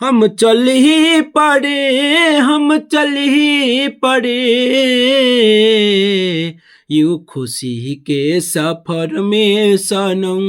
हम चल ही पड़े, हम चल ही पड़े, यूं खुशी के सफर में सनम,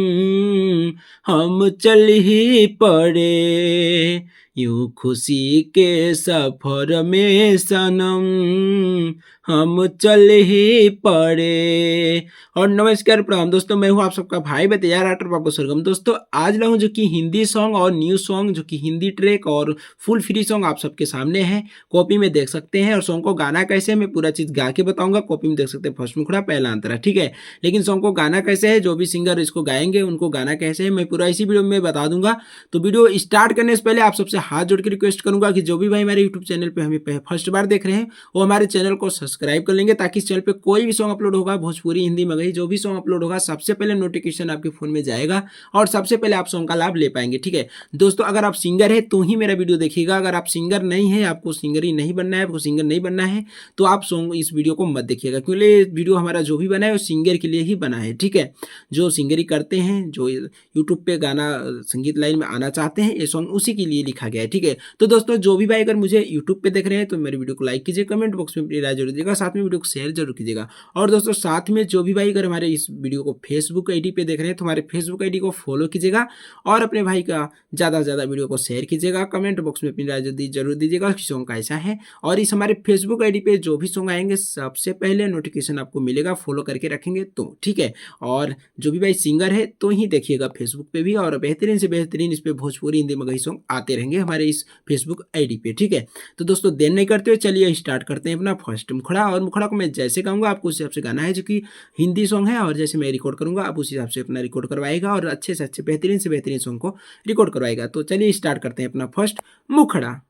हम चल ही पड़े, यूं खुशी के सफर में सनम, हम चल ही पड़े। और नमस्कार प्रणाम दोस्तों, मैं हूं आप सबका भाई बतैयार आर्टर बाबू सरगम। दोस्तों आज लाऊं जो कि हिंदी सॉन्ग और न्यू सॉन्ग, जो कि हिंदी ट्रैक और फुल फ्री सॉन्ग आप सबके सामने है। कॉपी में देख सकते हैं और सॉन्ग को गाना कैसे है मैं पूरा चीज गा के बताऊंगा। कॉपी में देख सकते हैं फर्स्ट मुखड़ा पहला अंतरा, ठीक है। लेकिन सॉन्ग को गाना कैसे है, जो भी सिंगर इसको गाएंगे उनको गाना कैसे है मैं पूरा इसी वीडियो में बता दूंगा। तो वीडियो स्टार्ट करने से पहले आप सबसे हाथ जोड़ के रिक्वेस्ट करूंगा कि जो भी भाई हमारे यूट्यूब चैनल पे हमें फर्स्ट बार देख रहे हैं वो हमारे चैनल को सब्सक्राइब कर लेंगे, ताकि इस चैनल पे कोई भी सॉन्ग अपलोड होगा, भोजपुरी हिंदी मगही जो भी सॉन्ग अपलोड होगा सबसे पहले नोटिफिकेशन आपके फोन में जाएगा और सबसे पहले आप सॉन्ग का लाभ ले पाएंगे, ठीक है। दोस्तों अगर आप सिंगर है तो ही मेरा वीडियो देखिएगा, अगर आप सिंगर नहीं है, आपको सिंगर ही नहीं बनना है, आपको सिंगर नहीं बनना है तो आप सॉन्ग इस वीडियो को मत देखिएगा, क्योंकि वीडियो हमारा जो भी बना है वो सिंगर के लिए ही बना है, ठीक है। जो सिंगरी करते हैं, जो यूट्यूब पे गाना संगीत लाइन में आना चाहते हैं, ये सॉन्ग उसी के लिए लिखा गया है, ठीक है। तो दोस्तों जो भी भाई अगर मुझे यूट्यूब पे देख रहे हैं तो मेरे वीडियो को लाइक कीजिए, कमेंट बॉक्स में अपनी राय जरूर दीजिएगा, साथ में वीडियो को शेयर जरूर कीजिएगा। और दोस्तों साथ में जो भी भाई अगर हमारे इस वीडियो को फेसबुक आईडी पे देख रहे हैं तो हमारे फेसबुक आईडी को फॉलो कीजिएगा और अपने भाई का ज़्यादा से ज़्यादा वीडियो को शेयर कीजिएगा, कमेंट बॉक्स में अपनी राय जरूर दीजिएगा कि सॉन्ग कैसा है। और इस हमारे फेसबुक आईडी पे जो भी सॉन्ग आएंगे सबसे पहले नोटिफिकेशन आपको मिलेगा, फॉलो करके रखेंगे तो, ठीक है। और जो भी भाई सिंगर है तो ही देखिएगा फेसबुक पे भी, और बेहतरीन से बेहतरीन इस पे भोजपुरी हिंदी मगही सॉन्ग आते रहेंगे हमारे इस फेसबुक आईडी पे, ठीक है। तो दोस्तों देर नहीं करते हुए चलिए स्टार्ट करते हैं अपना फर्स्ट मुखड़ा। और मुखड़ा को मैं जैसे गाऊंगा आपको उस हिसाब से गाना है, जो कि हिंदी सॉन्ग है, और जैसे मैं रिकॉर्ड करूंगा आप उस हिसाब से अपना रिकॉर्ड करवाएगा और अच्छे से अच्छे बेहतरीन से बेहतरीन सॉन्ग को रिकॉर्ड करवाएगा। तो चलिए स्टार्ट करते हैं अपना फर्स्ट मुखड़ा।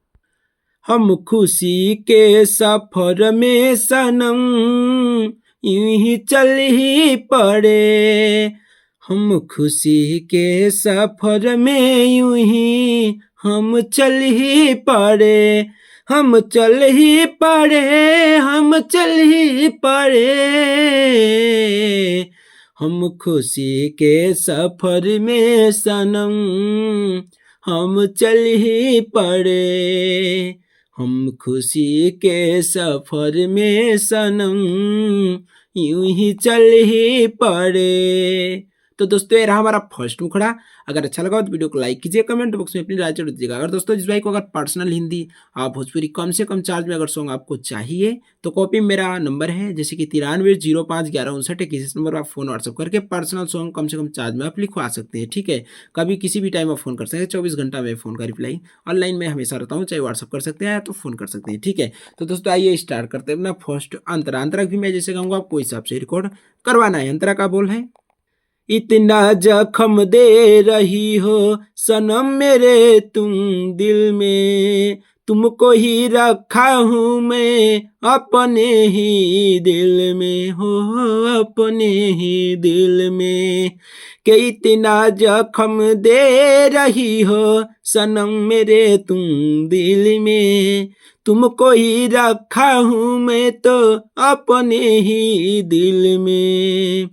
हम खुशी के सफर में सनम, यूं ही चल ही पड़े, हम खुशी के सफर में यूं ही हम चल ही पड़े, हम चल ही पड़े, हम चल ही पड़े, हम खुशी के सफर में सनम, हम चल ही पड़े, हम खुशी के सफर में सनम, यूं ही चल ही पड़े। तो दोस्तों ये रहा हमारा फर्स्ट मुखड़ा। अगर अच्छा लगा तो वीडियो को लाइक कीजिए, कमेंट बॉक्स में अपनी राय जरूर दीजिएगा। अगर दोस्तों जिस भाई को अगर पर्सनल हिंदी भोजपुरी कम से कम चार्ज में अगर सॉन्ग आपको चाहिए तो कॉपी में मेरा नंबर है, जैसे कि 93051159 इस नंबर पर आप फोन व्हाट्सअप करके पर्सनल सॉन्ग कम से कम चार्ज में आप लिखवा सकते हैं, ठीक है। कभी किसी भी टाइम आप फोन कर सकते हैं, 24 घंटा में फ़ोन का रिप्लाई ऑनलाइन में हमेशा रहता हूँ, चाहे व्हाट्सअप कर सकते हैं तो फ़ोन कर सकते हैं, ठीक है। तो दोस्तों आइए स्टार्ट करते हैं अपना फर्स्ट अंतरा। अंतरा भी मैं जैसे कहूँगा आपको हिसाब से रिकॉर्ड करवाना है। अंतरा का बोल है, इतना जख्म दे रही हो सनम मेरे तुम दिल में, तुमको ही रखा हूँ मैं अपने ही दिल में, हो अपने ही दिल में, कि इतना जख्म दे रही हो सनम मेरे तुम दिल में, तुमको ही रखा हूँ मैं तो अपने ही दिल में,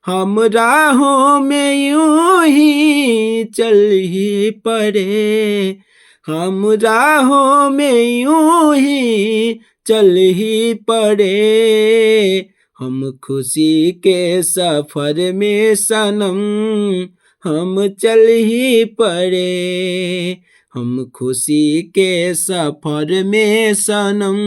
हम राहों में यूं ही चल ही पड़े, हम राहों में यूं ही चल ही पड़े, हम खुशी के सफर में सनम, हम चल ही पड़े, हम खुशी के सफर में सनम,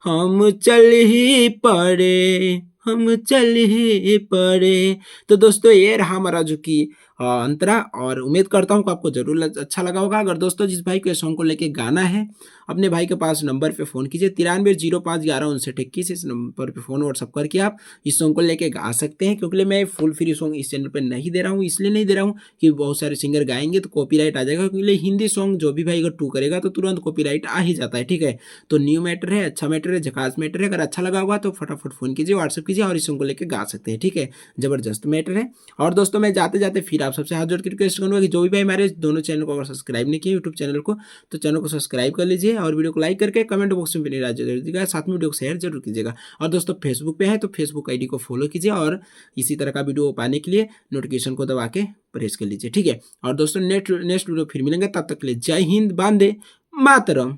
हम चल ही पड़े, हम चल ही पड़े। तो दोस्तों ये रहा हमारा जो कि अंतरा, और उम्मीद करता हूँ कि आपको जरूर अच्छा लगा होगा। अगर दोस्तों जिस भाई को इस सॉन्ग को लेके गाना है अपने भाई के पास नंबर पे फ़ोन कीजिए, 93051159 इस नंबर पे फ़ोन व्हाट्सअप करके आप इस सॉन्ग को लेके गा सकते हैं। क्योंकि मैं फुल फ्री सॉन्ग इस चैनल पे नहीं दे रहा हूँ, इसलिए नहीं दे रहा हूँ कि बहुत सारे सिंगर गाएंगे तो कॉपीराइट आ जाएगा, क्योंकि हिंदी सॉन्ग जो भी भाई अगर टू करेगा तो तुरंत कॉपीराइट आ ही जाता है, ठीक है। तो न्यू मैटर है, अच्छा मैटर है, झकास मैटर है। अगर अच्छा लगा होगा तो फटाफट फ़ोन कीजिए, व्हाट्सअप कीजिए और इस सॉन्ग को लेकर गा सकते हैं, ठीक है। ज़बरदस्त मैटर है। और दोस्तों मैं जाते जाते फिर आप सबसे हाथ जोड़ के रिक्वेस्ट करूँगा कि जो भी भाई हमारे दोनों चैनल को अगर सब्सक्राइब नहीं किए यूट्यूब चैनल को, तो चैनल को सब्सक्राइब कर लीजिए और वीडियो को लाइक करके कमेंट बॉक्स में अपनी राय जरूर दीजिएगा, साथ में वीडियो को शेयर जरूर कीजिएगा। और दोस्तों फेसबुक पे है तो फेसबुक आईडी को फॉलो कीजिए और इसी तरह का वीडियो पाने के लिए नोटिफिकेशन को दबा के प्रेस कर लीजिए, ठीक है। और दोस्तों नेक्स्ट वीडियो फिर मिलेंगे, तब तक के लिए जय हिंद, वंदे मातरम।